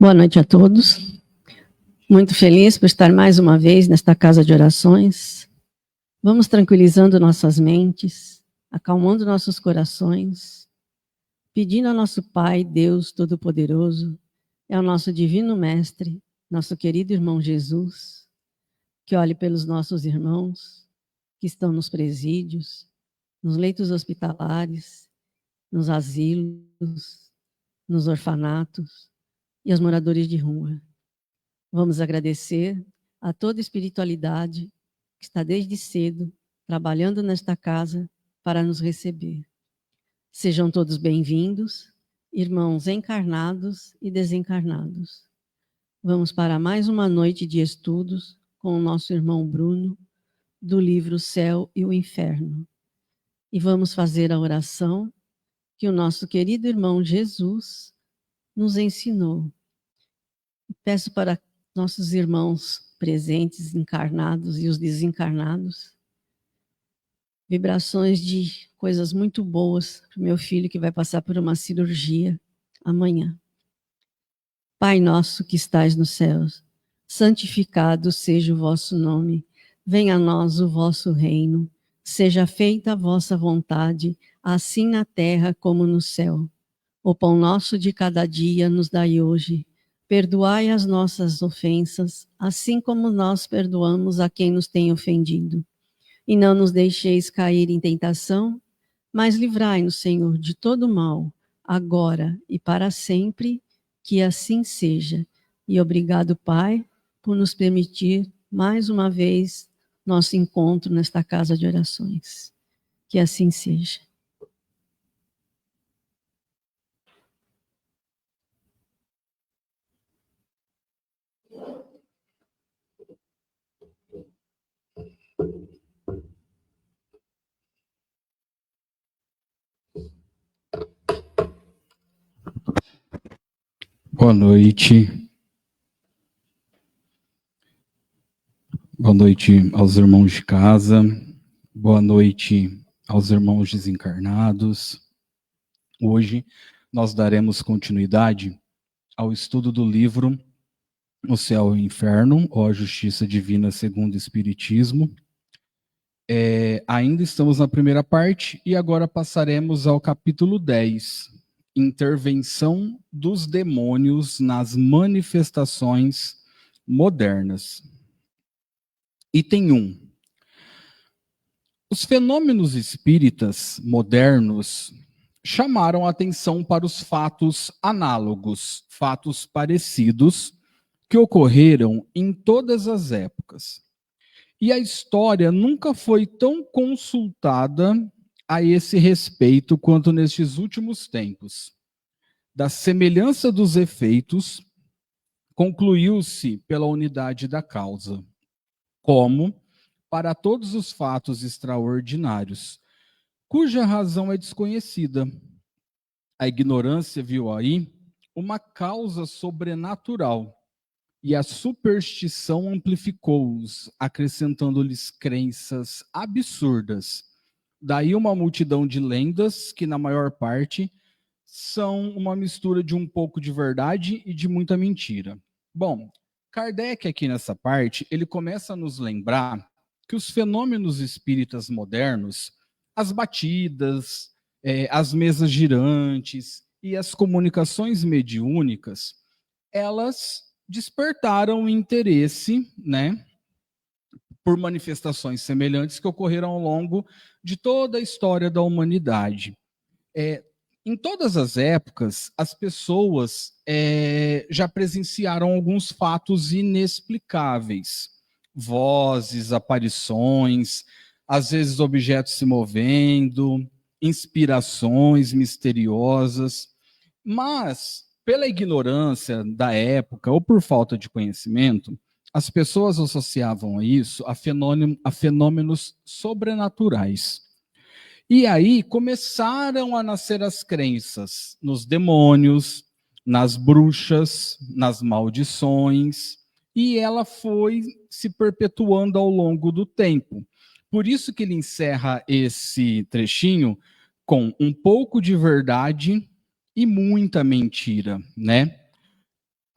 Boa noite a todos. Muito feliz por estar mais uma vez nesta casa de orações. Vamos tranquilizando nossas mentes, acalmando nossos corações, pedindo ao nosso Pai, Deus Todo-Poderoso, e ao nosso Divino Mestre, nosso querido irmão Jesus, que olhe pelos nossos irmãos que estão nos presídios, nos leitos hospitalares, nos asilos, nos orfanatos e aos moradores de rua. Vamos agradecer a toda a espiritualidade que está desde cedo trabalhando nesta casa para nos receber. Sejam todos bem-vindos, irmãos encarnados e desencarnados. Vamos para mais uma noite de estudos com o nosso irmão Bruno, do livro O Céu e o Inferno. E vamos fazer a oração que o nosso querido irmão Jesus nos ensinou. Peço para nossos irmãos presentes, encarnados e os desencarnados, vibrações de coisas muito boas para o meu filho que vai passar por uma cirurgia amanhã. Pai nosso que estais nos céus, santificado seja o vosso nome, venha a nós o vosso reino, seja feita a vossa vontade, assim na terra como no céu. O pão nosso de cada dia nos dai hoje. Perdoai as nossas ofensas, assim como nós perdoamos a quem nos tem ofendido. E não nos deixeis cair em tentação, mas livrai-nos, Senhor, de todo mal, agora e para sempre, que assim seja. E obrigado, Pai, por nos permitir, mais uma vez, nosso encontro nesta casa de orações. Que assim seja. Boa noite. Boa noite aos irmãos de casa. Boa noite aos irmãos desencarnados. Hoje nós daremos continuidade ao estudo do livro O Céu e o Inferno, ou a Justiça Divina segundo o Espiritismo. Ainda estamos na primeira parte e agora passaremos ao capítulo 10, Intervenção dos Demônios nas Manifestações Modernas. Item 1. Os fenômenos espíritas modernos chamaram a atenção para os fatos análogos, fatos parecidos, que ocorreram em todas as épocas. E a história nunca foi tão consultada a esse respeito quanto nestes últimos tempos. Da semelhança dos efeitos, concluiu-se pela unidade da causa, como para todos os fatos extraordinários, cuja razão é desconhecida. A ignorância viu aí uma causa sobrenatural, e a superstição amplificou-os, acrescentando-lhes crenças absurdas. Daí uma multidão de lendas que, na maior parte, são uma mistura de um pouco de verdade e de muita mentira. Bom, Kardec aqui nessa parte, ele começa a nos lembrar que os fenômenos espíritas modernos, as batidas, as mesas girantes e as comunicações mediúnicas, elas despertaram interesse, né, por manifestações semelhantes que ocorreram ao longo de toda a história da humanidade. Em todas as épocas, as pessoas já presenciaram alguns fatos inexplicáveis. Vozes, aparições, às vezes objetos se movendo, inspirações misteriosas. Mas, pela ignorância da época ou por falta de conhecimento, as pessoas associavam isso a fenômenos sobrenaturais. E aí começaram a nascer as crenças nos demônios, nas bruxas, nas maldições, e ela foi se perpetuando ao longo do tempo. Por isso que ele encerra esse trechinho com um pouco de verdade e muita mentira, né?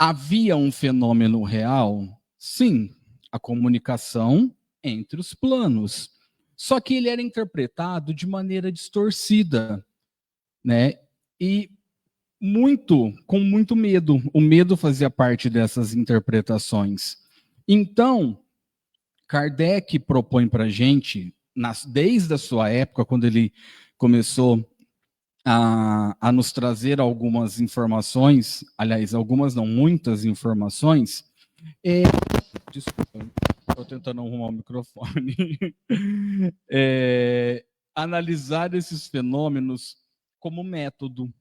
havia um fenômeno real? Sim, a comunicação entre os planos. Só que ele era interpretado de maneira distorcida, né? E com muito medo. O medo fazia parte dessas interpretações. Então, Kardec propõe para a gente, desde a sua época, quando ele começou a nos trazer algumas informações, aliás, algumas não, muitas informações. Desculpa, estou tentando arrumar o microfone. Analisar esses fenômenos como método,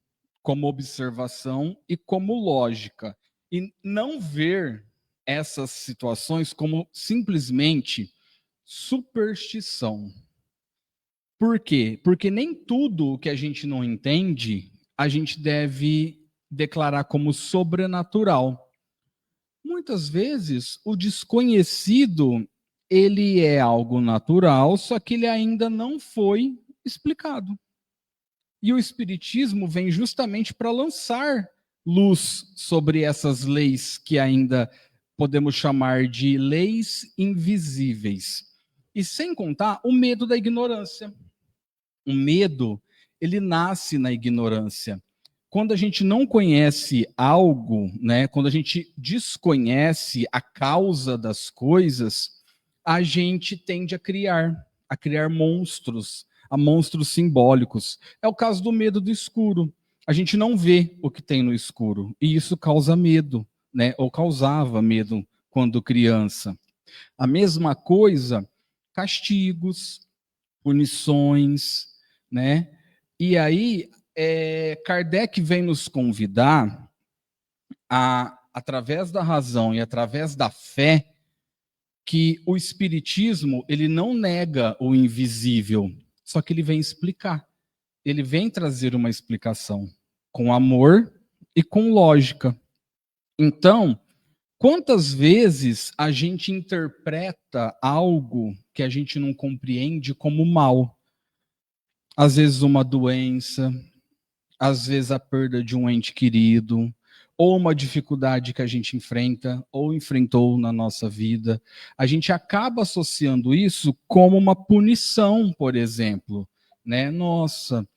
como observação e como lógica. E não ver essas situações como simplesmente superstição. Por quê? Porque nem tudo que a gente não entende, a gente deve declarar como sobrenatural. Muitas vezes, o desconhecido, ele é algo natural, só que ele ainda não foi explicado. E o Espiritismo vem justamente para lançar luz sobre essas leis que ainda podemos chamar de leis invisíveis. E sem contar o medo da ignorância. O medo, ele nasce na ignorância. Quando a gente não conhece algo, né, quando a gente desconhece a causa das coisas, a gente tende a criar monstros, a monstros simbólicos. É o caso do medo do escuro. A gente não vê o que tem no escuro, e isso causa medo, né, ou causava medo quando criança. A mesma coisa, castigos, punições, né? E aí, Kardec vem nos convidar através da razão e através da fé, que o Espiritismo, ele não nega o invisível, só que ele vem explicar. Ele vem trazer uma explicação com amor e com lógica. Então, quantas vezes a gente interpreta algo que a gente não compreende como mal? Às vezes uma doença, às vezes a perda de um ente querido, ou uma dificuldade que a gente enfrenta, ou enfrentou na nossa vida. A gente acaba associando isso como uma punição, por exemplo, né? Nossa,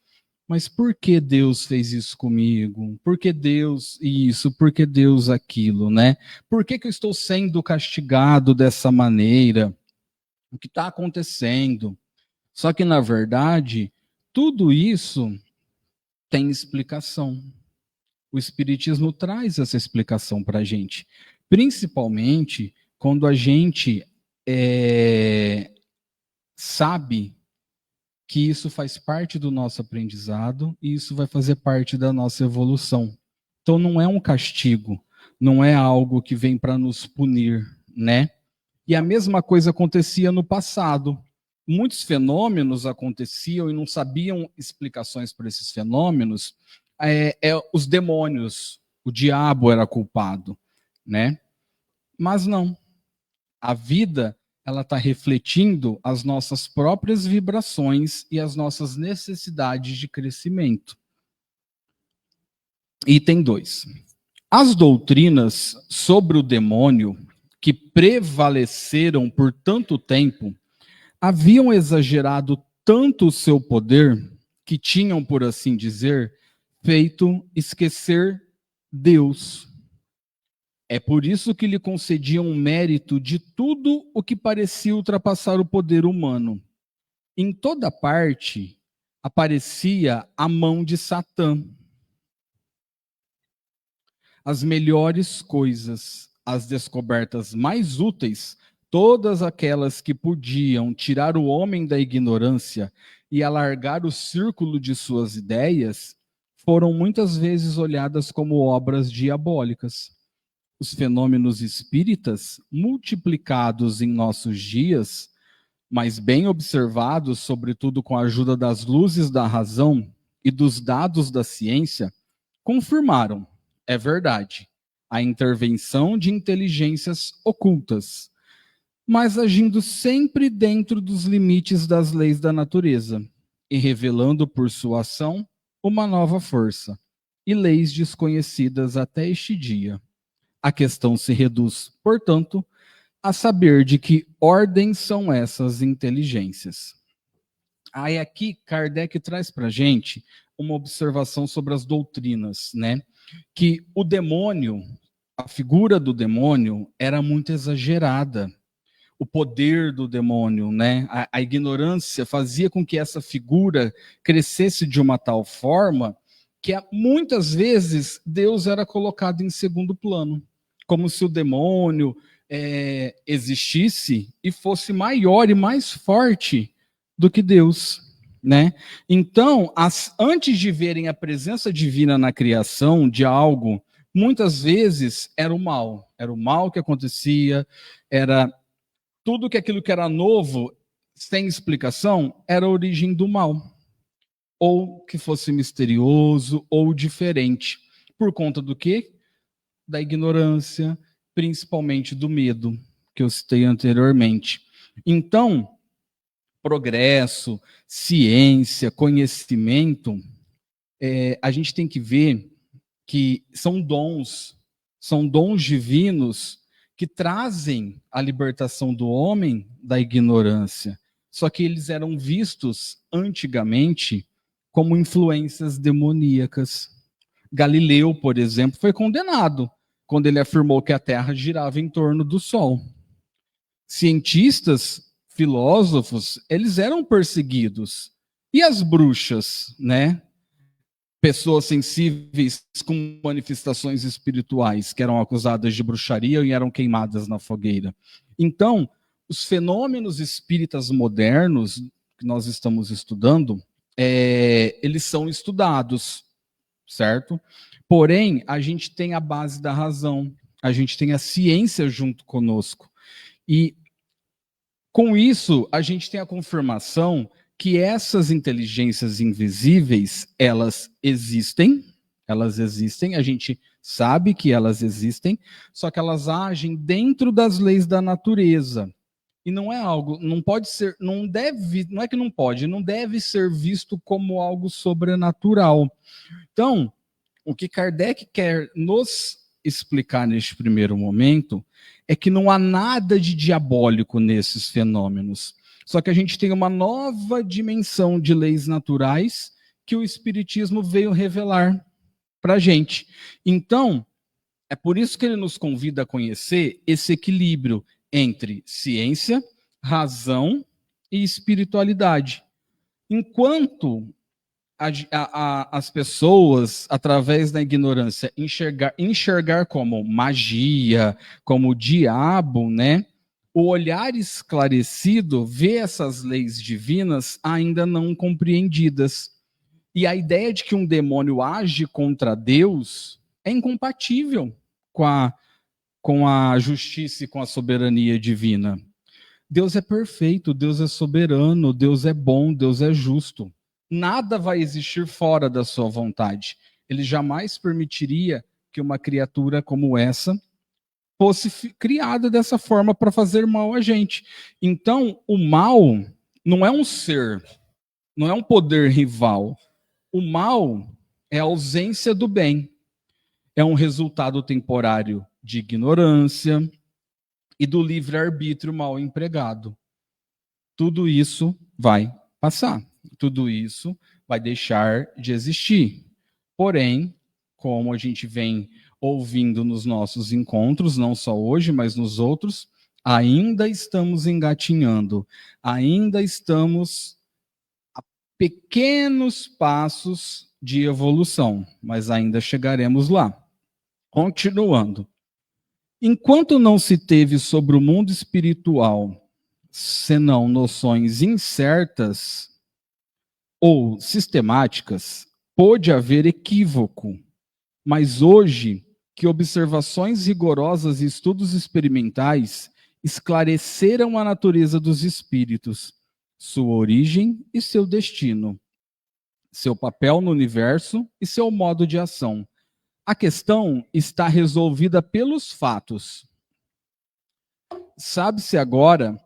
mas por que Deus fez isso comigo? Por que Deus isso? Por que Deus aquilo, né? Por que eu estou sendo castigado dessa maneira? O que está acontecendo? Só que, na verdade, tudo isso tem explicação. O Espiritismo traz essa explicação para a gente, principalmente quando a gente sabe que isso faz parte do nosso aprendizado e isso vai fazer parte da nossa evolução. Então não é um castigo, não é algo que vem para nos punir, né? E a mesma coisa acontecia no passado. Muitos fenômenos aconteciam e não sabiam explicações para esses fenômenos. Os demônios, o diabo era culpado, né? Mas não. A vida, ela está refletindo as nossas próprias vibrações e as nossas necessidades de crescimento. Item 2. As doutrinas sobre o demônio que prevaleceram por tanto tempo haviam exagerado tanto o seu poder que tinham, por assim dizer, feito esquecer Deus. É por isso que lhe concediam o mérito de tudo o que parecia ultrapassar o poder humano. Em toda parte aparecia a mão de Satã. As melhores coisas, as descobertas mais úteis, todas aquelas que podiam tirar o homem da ignorância e alargar o círculo de suas ideias, foram muitas vezes olhadas como obras diabólicas. Os fenômenos espíritas, multiplicados em nossos dias, mas bem observados, sobretudo com a ajuda das luzes da razão e dos dados da ciência, confirmaram, é verdade, a intervenção de inteligências ocultas, mas agindo sempre dentro dos limites das leis da natureza e revelando por sua ação uma nova força e leis desconhecidas até este dia. A questão se reduz, portanto, a saber de que ordem são essas inteligências. Aí aqui Kardec traz para a gente uma observação sobre as doutrinas, né? Que o demônio, a figura do demônio era muito exagerada. O poder do demônio, né? A ignorância fazia com que essa figura crescesse de uma tal forma que muitas vezes Deus era colocado em segundo plano, como se o demônio existisse e fosse maior e mais forte do que Deus, né? Então, antes de verem a presença divina na criação de algo, muitas vezes era o mal que acontecia, era tudo que aquilo que era novo, sem explicação, era a origem do mal. Ou que fosse misterioso ou diferente. Por conta do quê? Da ignorância, principalmente do medo, que eu citei anteriormente. Então, progresso, ciência, conhecimento, a gente tem que ver que são dons divinos que trazem a libertação do homem da ignorância. Só que eles eram vistos antigamente como influências demoníacas. Galileu, por exemplo, foi condenado quando ele afirmou que a Terra girava em torno do Sol. Cientistas, filósofos, eles eram perseguidos. E as bruxas, né? Pessoas sensíveis com manifestações espirituais que eram acusadas de bruxaria e eram queimadas na fogueira. Então, os fenômenos espíritas modernos que nós estamos estudando, eles são estudados, certo? Porém, a gente tem a base da razão, a gente tem a ciência junto conosco. E com isso, a gente tem a confirmação que essas inteligências invisíveis, elas existem, a gente sabe que elas existem, só que elas agem dentro das leis da natureza. E não é algo, não pode ser, não é que não pode, não deve ser visto como algo sobrenatural. Então, o que Kardec quer nos explicar neste primeiro momento é que não há nada de diabólico nesses fenômenos. Só que a gente tem uma nova dimensão de leis naturais que o Espiritismo veio revelar para a gente. Então, é por isso que ele nos convida a conhecer esse equilíbrio entre ciência, razão e espiritualidade. Enquanto as pessoas, através da ignorância, enxergar como magia, como diabo, né? O olhar esclarecido vê essas leis divinas ainda não compreendidas. E a ideia de que um demônio age contra Deus é incompatível com a justiça e com a soberania divina. Deus é perfeito, Deus é soberano, Deus é bom, Deus é justo. Nada vai existir fora da sua vontade. Ele jamais permitiria que uma criatura como essa fosse criada dessa forma para fazer mal a gente. Então, o mal não é um ser, não é um poder rival. O mal é a ausência do bem. É um resultado temporário de ignorância e do livre-arbítrio mal empregado. Tudo isso vai passar. Tudo isso vai deixar de existir. Porém, como a gente vem ouvindo nos nossos encontros, não só hoje, mas nos outros, ainda estamos engatinhando, ainda estamos a pequenos passos de evolução, mas ainda chegaremos lá. Continuando. Enquanto não se teve sobre o mundo espiritual senão noções incertas ou sistemáticas, pôde haver equívoco. Mas hoje, que observações rigorosas e estudos experimentais esclareceram a natureza dos espíritos, sua origem e seu destino, seu papel no universo e seu modo de ação. A questão está resolvida pelos fatos. Sabe-se agora,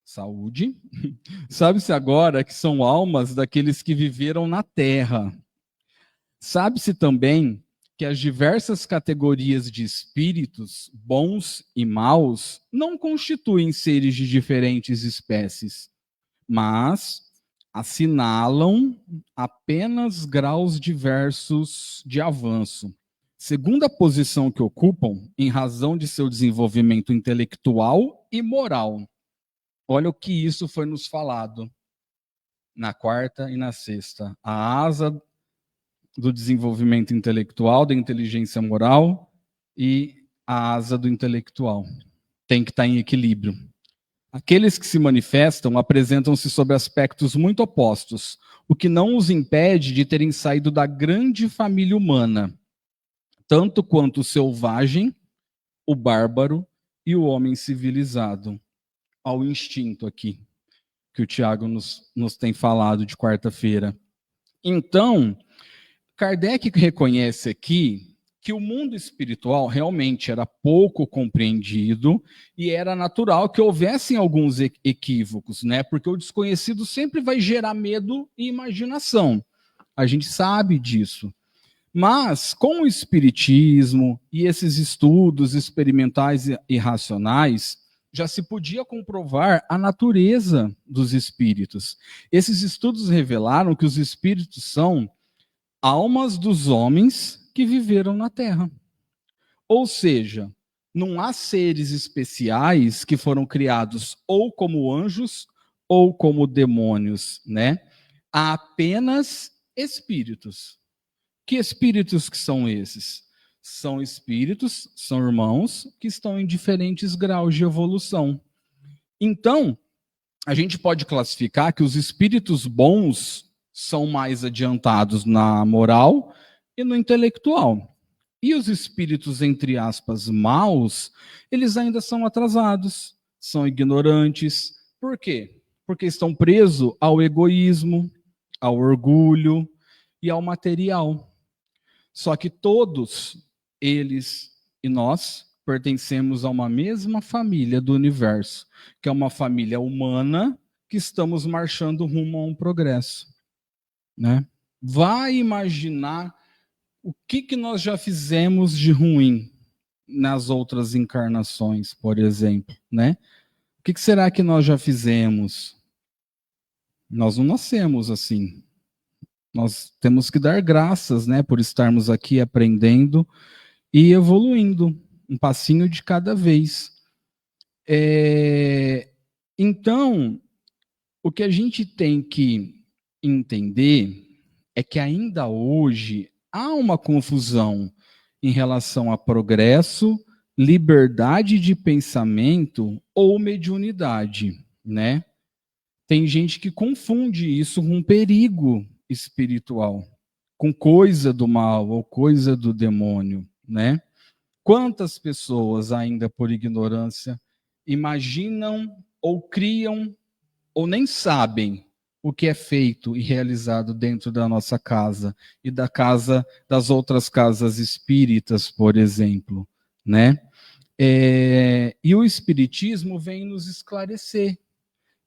saúde, sabe-se agora que são almas daqueles que viveram na terra. Sabe-se também que as diversas categorias de espíritos, bons e maus, não constituem seres de diferentes espécies, mas assinalam apenas graus diversos de avanço, segundo a posição que ocupam, em razão de seu desenvolvimento intelectual e moral. Olha o que isso foi nos falado na quarta e na sexta. A asa do desenvolvimento intelectual, da inteligência moral e a asa do intelectual. Tem que estar em equilíbrio. Aqueles que se manifestam apresentam-se sob aspectos muito opostos, o que não os impede de terem saído da grande família humana, tanto quanto o selvagem, o bárbaro e o homem civilizado. Ao instinto aqui, que o Tiago nos tem falado de quarta-feira. Então, Kardec reconhece aqui que o mundo espiritual realmente era pouco compreendido e era natural que houvessem alguns equívocos, né? Porque o desconhecido sempre vai gerar medo e imaginação. A gente sabe disso. Mas, com o espiritismo e esses estudos experimentais e racionais, já se podia comprovar a natureza dos espíritos. Esses estudos revelaram que os espíritos são almas dos homens que viveram na Terra. Ou seja, não há seres especiais que foram criados ou como anjos ou como demônios, né? Há apenas espíritos. Que espíritos que são esses? São espíritos, são irmãos que estão em diferentes graus de evolução. Então, a gente pode classificar que os espíritos bons são mais adiantados na moral e no intelectual. E os espíritos, entre aspas, maus, eles ainda são atrasados, são ignorantes. Por quê? Porque estão presos ao egoísmo, ao orgulho e ao material. Só que todos eles e nós pertencemos a uma mesma família do universo, que é uma família humana que estamos marchando rumo a um progresso, né? Vai imaginar o que nós já fizemos de ruim nas outras encarnações, por exemplo, né? O que será que nós já fizemos? Nós não nascemos assim. Nós temos que dar graças, né, por estarmos aqui aprendendo e evoluindo, um passinho de cada vez. Então, o que a gente tem que entender é que ainda hoje há uma confusão em relação a progresso, liberdade de pensamento ou mediunidade, né? Tem gente que confunde isso com perigo espiritual, com coisa do mal ou coisa do demônio, né? Quantas pessoas ainda por ignorância imaginam ou criam ou nem sabem o que é feito e realizado dentro da nossa casa e da casa das outras casas espíritas, por exemplo, né? E o espiritismo vem nos esclarecer.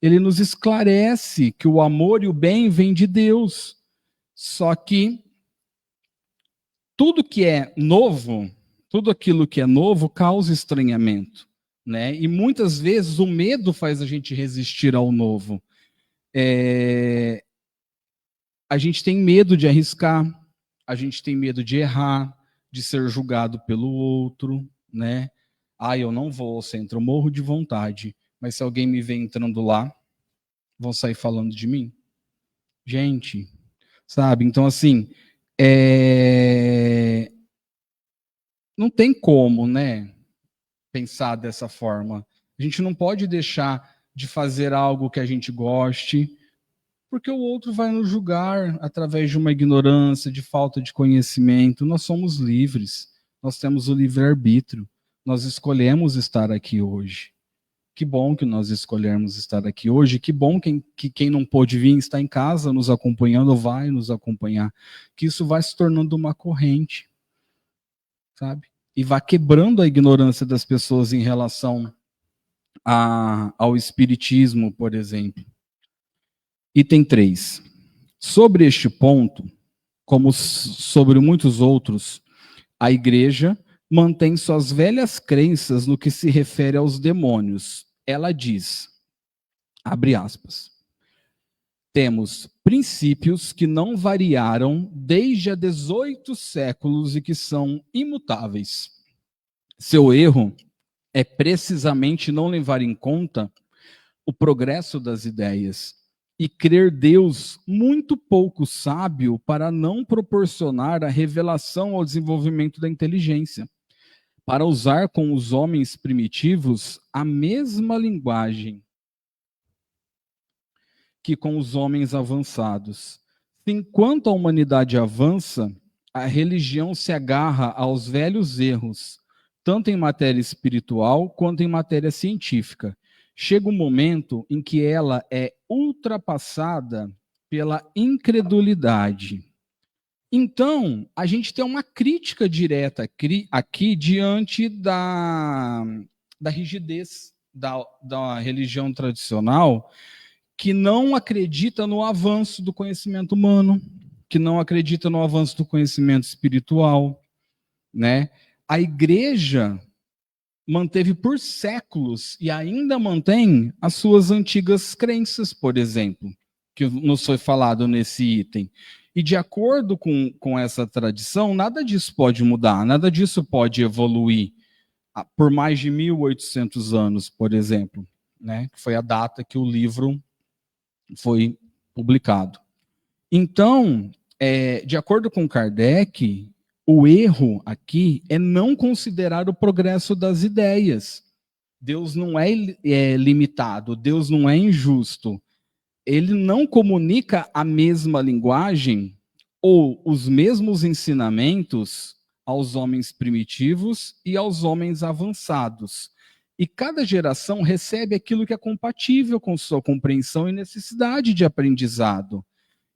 Ele nos esclarece que o amor e o bem vêm de Deus. Só que tudo que é novo, tudo aquilo que é novo causa estranhamento, né? E muitas vezes o medo faz a gente resistir ao novo. A gente tem medo de arriscar, a gente tem medo de errar, de ser julgado pelo outro, né? Eu não vou ao centro, eu morro de vontade, mas se alguém me vê entrando lá, vão sair falando de mim? Gente, sabe? Então, assim, não tem como, né, pensar dessa forma. A gente não pode deixar de fazer algo que a gente goste, porque o outro vai nos julgar através de uma ignorância, de falta de conhecimento. Nós somos livres, nós temos o livre-arbítrio, nós escolhemos estar aqui hoje. Que bom que nós escolhemos estar aqui hoje, que bom que quem não pôde vir está em casa nos acompanhando, vai nos acompanhar, que isso vai se tornando uma corrente, sabe? E vai quebrando a ignorância das pessoas em relação ao espiritismo, por exemplo. Item 3. Sobre este ponto, como sobre muitos outros, A igreja mantém suas velhas crenças no que se refere aos demônios. Ela diz, abre aspas, temos princípios que não variaram desde há 18 séculos e que são imutáveis. Seu erro é precisamente não levar em conta o progresso das ideias e crer Deus muito pouco sábio para não proporcionar a revelação ao desenvolvimento da inteligência, para usar com os homens primitivos a mesma linguagem que com os homens avançados. Enquanto a humanidade avança, a religião se agarra aos velhos erros, tanto em matéria espiritual quanto em matéria científica. Chega um momento em que ela é ultrapassada pela incredulidade. Então, a gente tem uma crítica direta aqui diante da rigidez da religião tradicional, que não acredita no avanço do conhecimento humano, que não acredita no avanço do conhecimento espiritual, né? A igreja manteve por séculos e ainda mantém as suas antigas crenças, por exemplo, que nos foi falado nesse item. E de acordo com essa tradição, nada disso pode mudar, nada disso pode evoluir por mais de 1800 anos, por exemplo, né? Que foi a data que o livro foi publicado. Então, de acordo com Kardec, o erro aqui é não considerar o progresso das ideias. Deus não é limitado, Deus não é injusto. Ele não comunica a mesma linguagem ou os mesmos ensinamentos aos homens primitivos e aos homens avançados. E cada geração recebe aquilo que é compatível com sua compreensão e necessidade de aprendizado.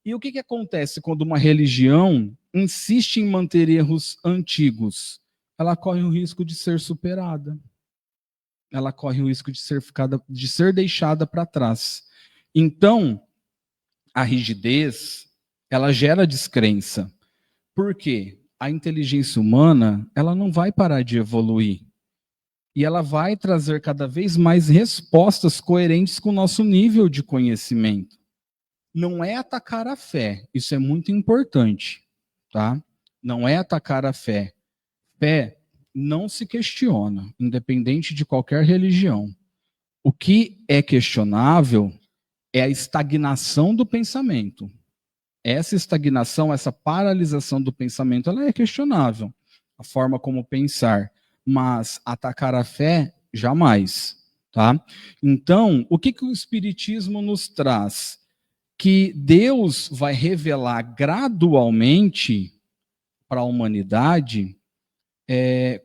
E o que acontece quando uma religião insiste em manter erros antigos? Ela corre o risco de ser superada. Ela corre o risco de ser deixada para trás. Então, a rigidez, ela gera descrença. Por quê? A inteligência humana, ela não vai parar de evoluir. E ela vai trazer cada vez mais respostas coerentes com o nosso nível de conhecimento. Não é atacar a fé, isso é muito importante, tá? Não é atacar a fé. Fé não se questiona, independente de qualquer religião. O que é questionável é a estagnação do pensamento. Essa estagnação, essa paralisação do pensamento, ela é questionável. A forma como pensar. Mas atacar a fé, jamais, tá? Então, o que o Espiritismo nos traz? Que Deus vai revelar gradualmente para a humanidade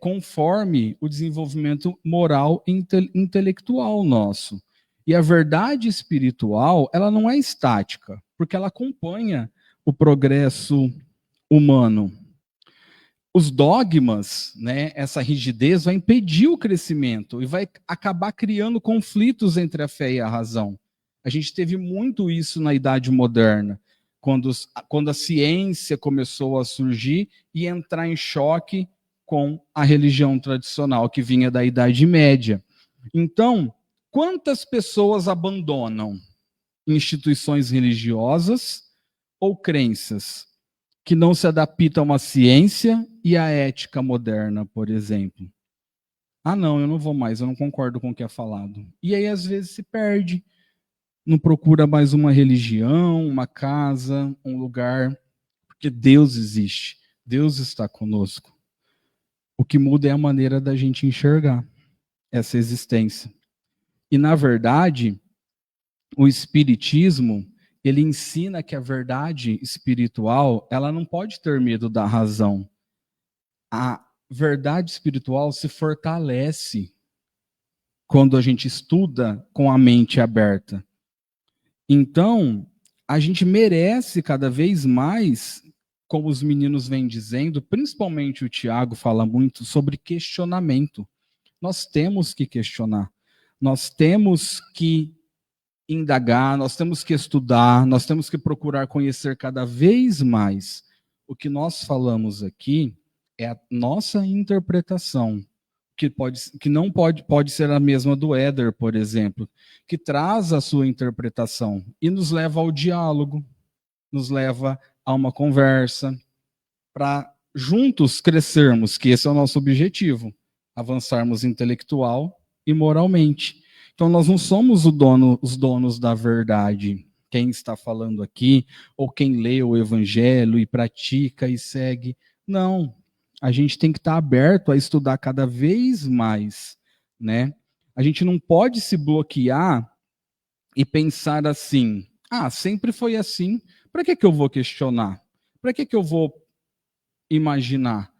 conforme o desenvolvimento moral e intelectual nosso. E a verdade espiritual, ela não é estática, porque ela acompanha o progresso humano. Os dogmas, né, essa rigidez vai impedir o crescimento e vai acabar criando conflitos entre a fé e a razão. A gente teve muito isso na Idade Moderna, quando a ciência começou a surgir e entrar em choque com a religião tradicional que vinha da Idade Média. Então, quantas pessoas abandonam instituições religiosas ou crenças que não se adaptam à ciência e à ética moderna, por exemplo? Ah, não, eu não vou mais, eu não concordo com o que é falado. E aí, às vezes, se perde. Não procura mais uma religião, uma casa, um lugar, porque Deus existe. Deus está conosco. O que muda é a maneira da gente enxergar essa existência. E, na verdade, o Espiritismo, ele ensina que a verdade espiritual, ela não pode ter medo da razão. A verdade espiritual se fortalece quando a gente estuda com a mente aberta. Então, a gente merece cada vez mais, como os meninos vêm dizendo, principalmente o Tiago fala muito sobre questionamento. Nós temos que questionar, nós temos que indagar, nós temos que estudar, nós temos que procurar conhecer cada vez mais. O que nós falamos aqui É a nossa interpretação, que não pode ser a mesma do Éder, por exemplo, que traz a sua interpretação e nos leva ao diálogo, nos leva a uma conversa, para juntos crescermos, que esse é o nosso objetivo, avançarmos intelectual e moralmente. Então nós não somos os donos da verdade, quem está falando aqui, ou quem lê o evangelho e pratica e segue. Não, a gente tem que estar aberto a estudar cada vez mais, né? A gente não pode se bloquear e pensar assim: ah, sempre foi assim, para que eu vou questionar? Para que eu vou imaginar?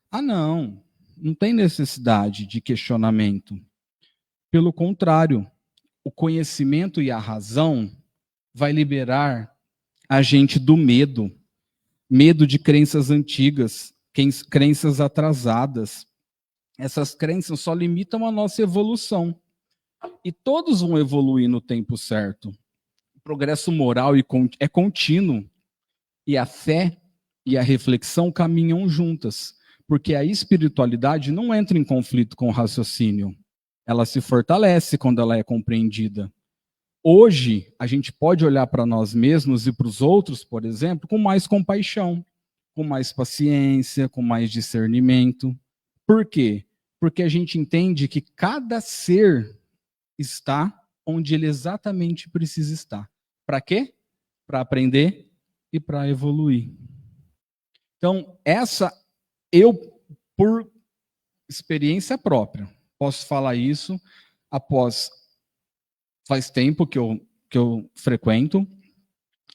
Ah, não, não tem necessidade de questionamento. Pelo contrário, o conhecimento e a razão vai liberar a gente do medo, medo de crenças antigas, crenças atrasadas. Essas crenças só limitam a nossa evolução. E todos vão evoluir no tempo certo. O progresso moral é contínuo. E a fé e a reflexão caminham juntas, porque a espiritualidade não entra em conflito com o raciocínio. Ela se fortalece quando ela é compreendida. Hoje, a gente pode olhar para nós mesmos e para os outros, por exemplo, com mais compaixão, com mais paciência, com mais discernimento. Por quê? Porque a gente entende que cada ser está onde ele exatamente precisa estar. Para quê? Para aprender e para evoluir. Então, por experiência própria, posso falar isso faz tempo que eu frequento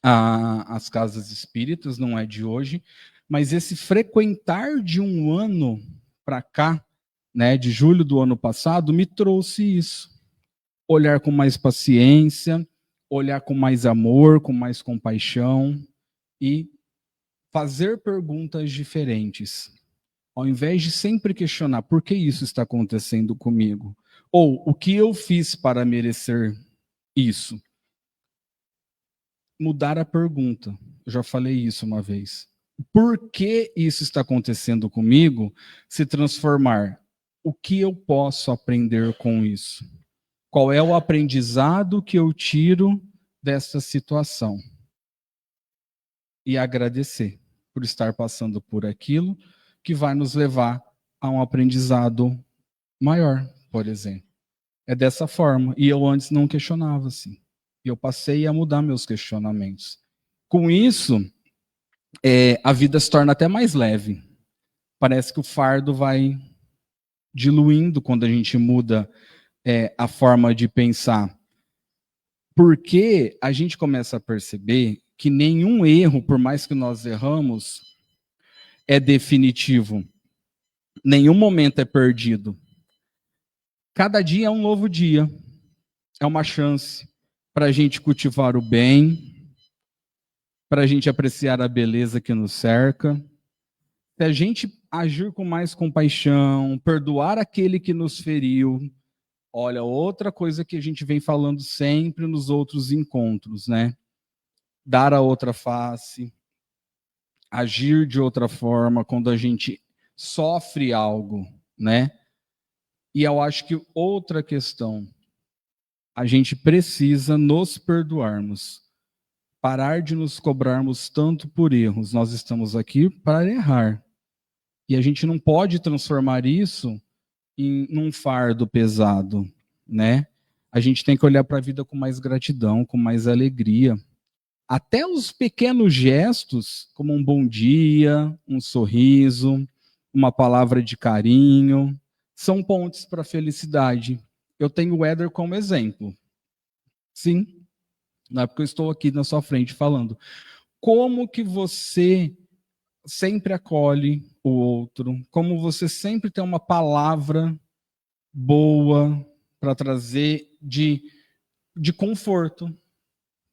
as casas espíritas, não é de hoje, mas esse frequentar de um ano para cá, né, de julho do ano passado, me trouxe isso. Olhar com mais paciência, olhar com mais amor, com mais compaixão e fazer perguntas diferentes. Ao invés de sempre questionar por que isso está acontecendo comigo, ou o que eu fiz para merecer isso. Mudar a pergunta. Eu já falei isso uma vez. Por que isso está acontecendo comigo? Se transformar. O que eu posso aprender com isso? Qual é o aprendizado que eu tiro dessa situação? E agradecer por estar passando por aquilo que vai nos levar a um aprendizado maior, por exemplo. É dessa forma. E eu antes não questionava assim. E eu passei a mudar meus questionamentos. Com isso, a vida se torna até mais leve. Parece que o fardo vai diluindo quando a gente muda a forma de pensar. Porque a gente começa a perceber que nenhum erro, por mais que nós erramos, é definitivo. Nenhum momento é perdido. Cada dia é um novo dia. É uma chance para a gente cultivar o bem, para a gente apreciar a beleza que nos cerca. Se a gente agir com mais compaixão, perdoar aquele que nos feriu. Olha, outra coisa que a gente vem falando sempre nos outros encontros, né? Dar a outra face, agir de outra forma quando a gente sofre algo, né? E eu acho que outra questão, a gente precisa nos perdoarmos, parar de nos cobrarmos tanto por erros. Nós estamos aqui para errar. E a gente não pode transformar isso num fardo pesado, né? A gente tem que olhar para a vida com mais gratidão, com mais alegria. Até os pequenos gestos, como um bom dia, um sorriso, uma palavra de carinho, são pontes para a felicidade. Eu tenho o Éder como exemplo. Sim, não é porque eu estou aqui na sua frente falando. Como que você sempre acolhe o outro? Como você sempre tem uma palavra boa para trazer de conforto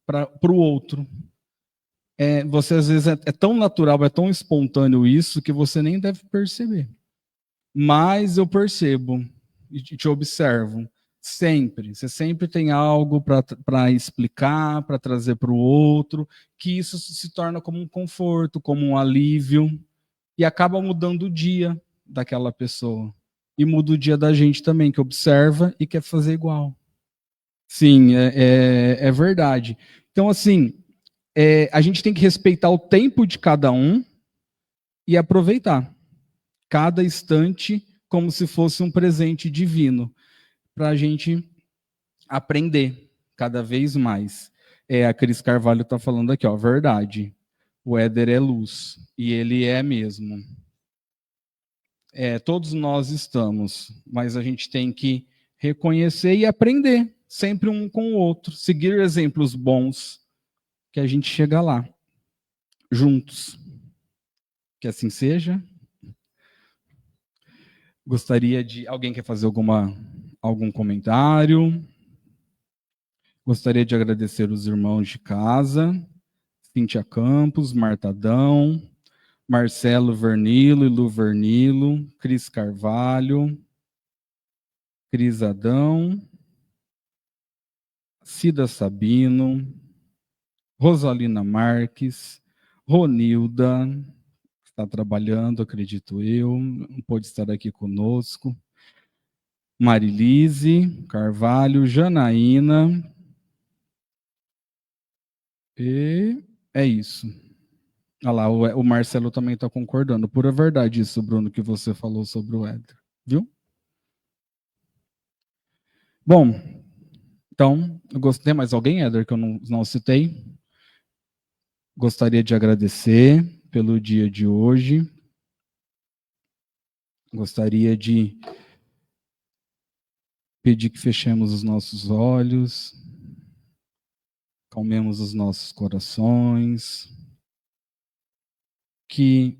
para o outro? Você às vezes é tão natural, é tão espontâneo isso que você nem deve perceber. Mas eu percebo e te observo sempre. Você sempre tem algo para explicar, para trazer para o outro, que isso se torna como um conforto, como um alívio. e acaba mudando o dia daquela pessoa. E muda o dia da gente também, que observa e quer fazer igual. Sim, é verdade. Então, assim, a gente tem que respeitar o tempo de cada um e aproveitar cada instante como se fosse um presente divino, para a gente aprender cada vez mais. A Cris Carvalho está falando aqui, ó, verdade. O Éder é luz, e ele é mesmo. Todos nós estamos, mas a gente tem que reconhecer e aprender, sempre um com o outro, seguir exemplos bons, que a gente chega lá, juntos. Que assim seja. Gostaria de... Alguém quer fazer algum comentário? Gostaria de agradecer os irmãos de casa, Cíntia Campos, Martadão, Marcelo Vernilo e Lu Vernilo, Cris Carvalho, Cris Adão, Cida Sabino, Rosalina Marques, Ronilda, está trabalhando, acredito eu, não pôde estar aqui conosco, Marilise Carvalho, Janaína, e é isso. Olha lá, o Marcelo também está concordando. Pura verdade isso, Bruno, que você falou sobre o Éder. Viu? Bom, então, eu gostei. Mais alguém, Éder, que eu não citei? Gostaria de agradecer pelo dia de hoje. Gostaria de pedir que fechemos os nossos olhos, calmemos os nossos corações, que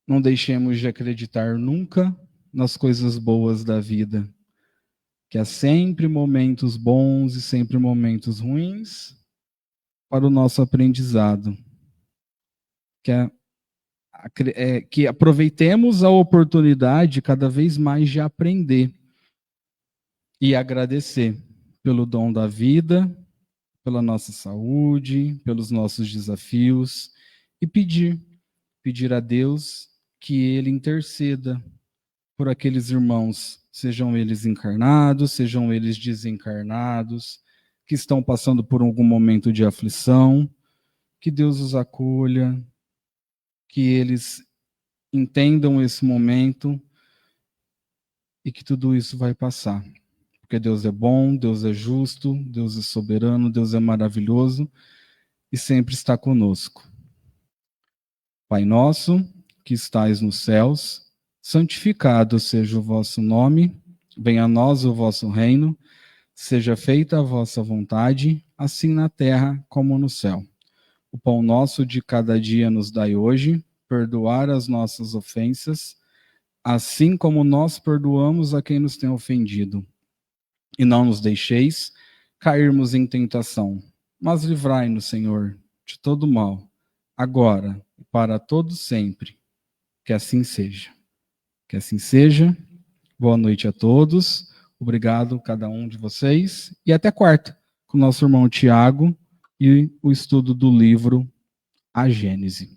não deixemos de acreditar nunca nas coisas boas da vida, que há sempre momentos bons e sempre momentos ruins para o nosso aprendizado, que aproveitemos a oportunidade cada vez mais de aprender e agradecer pelo dom da vida, pela nossa saúde, pelos nossos desafios e pedir a Deus que Ele interceda por aqueles irmãos, sejam eles encarnados, sejam eles desencarnados, que estão passando por algum momento de aflição, que Deus os acolha, que eles entendam esse momento e que tudo isso vai passar. Porque Deus é bom, Deus é justo, Deus é soberano, Deus é maravilhoso e sempre está conosco. Pai nosso, que estais nos céus, santificado seja o vosso nome, venha a nós o vosso reino, seja feita a vossa vontade, assim na terra como no céu. O pão nosso de cada dia nos dai hoje, perdoar as nossas ofensas, assim como nós perdoamos a quem nos tem ofendido. E não nos deixeis cairmos em tentação, mas livrai-nos, Senhor, de todo mal, agora e para todo sempre. Que assim seja. Que assim seja. Boa noite a todos. Obrigado a cada um de vocês. E até quarta, com o nosso irmão Tiago e o estudo do livro A Gênese.